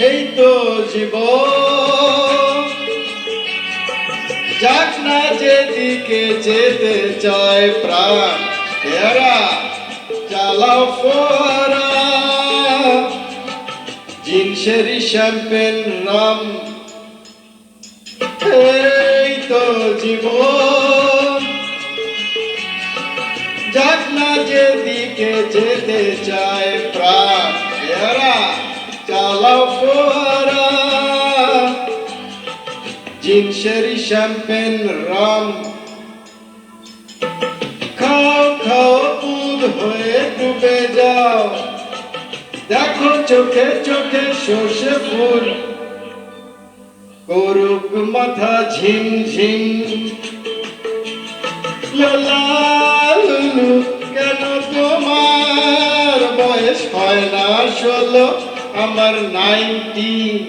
এই তো জীবন, যাক না যেদিকে যেতে চায় প্রাণ, এরা চালাও ফোয়ারা, জিনসেরি শ্যাম্পেন রাম। এই তো জীবন, যাক না যেদিকে যেতে চায় প্রাণ, এরা চালাও ফোয়ারা, জিনসেরি শ্যাম্পেন রাম। খাও খাও দুধ হয়ে ডুবে যাও, দেখো চোখে চোখে সর্ষে ফুল, করুক মাথা ঝিম ঝিম। লালু কেন তোমার বয়স হয় না 16, আমার 19।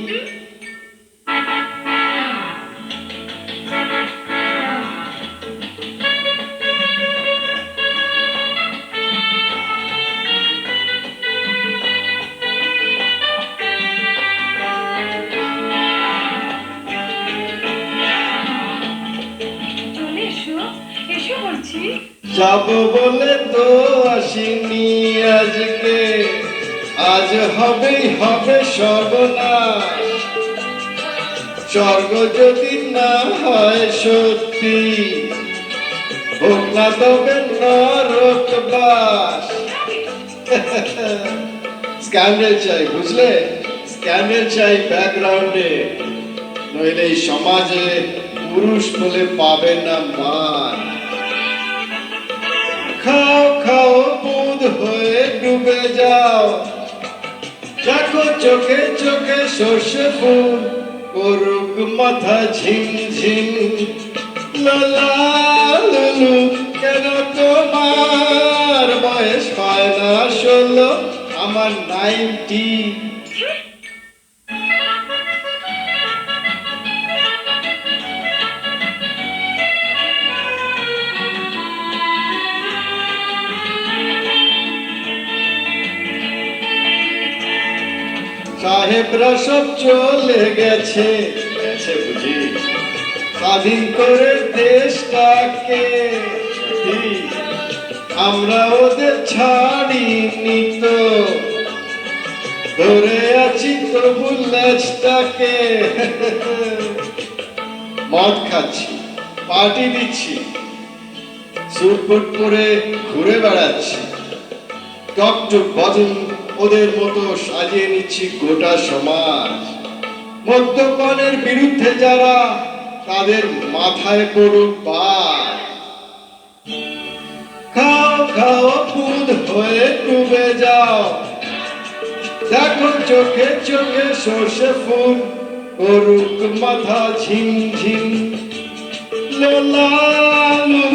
যাব বলে তো আসিনি আজকে, আজ হবেই হবে সর্বনাশ। স্বর্গ যদি না হয় সত্যি, হোক না তবে নরকবাস। স্ক্যান্ডেল চাই, বুঝলে? স্ক্যান্ডেল চাই ব্যাকগ্রাউন্ডে, নইলে এই সমাজে পুরুষ বলে পাবে না মান। খাও খাও দুধ হয়ে ডুবে যাও, দেখো চোখে চোখে সর্ষে ফুল, করুক মাথা ঝিম ঝিম। লালু কেন তোমার বয়স হয় না 16, আমার 90। সাহেবরা সব চলে গেছে, গেছে বুঝি, স্বাধীন করে দেশটাকে। আমরা ওদের ছাড়িনি তো, ধরে আছি তবু লেজটাকে। মদ খাচ্ছি, পার্টি দিচ্ছি, সুটবুট পরে ঘুরে বেড়াচ্ছি, টকটক বদন ওদের মতো সাজিয়ে নিচ্ছি গোটা সমাজ। মদ্যপানের বিরুদ্ধে যারা, তাদের মাথায় পড়ুক বাজ। খাও খাও দুধ হয়ে ডুবে যাও, দেখো চোখে চোখে সর্ষে ফুল, করুক মাথা ঝিম ঝিম। লালু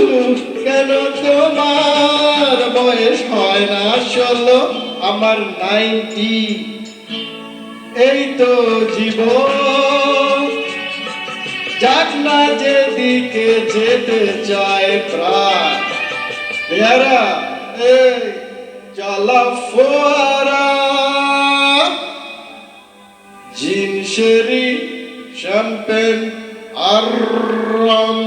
কেন তোমার বয়স হয় না 16, আমার 90। এই তো জীবন, যাক না যেদিকে যেতে চায় প্রাণ, এরা এই চালা ফোয়ারা, জিনসেরি শ্যাম্পেন আর রাম।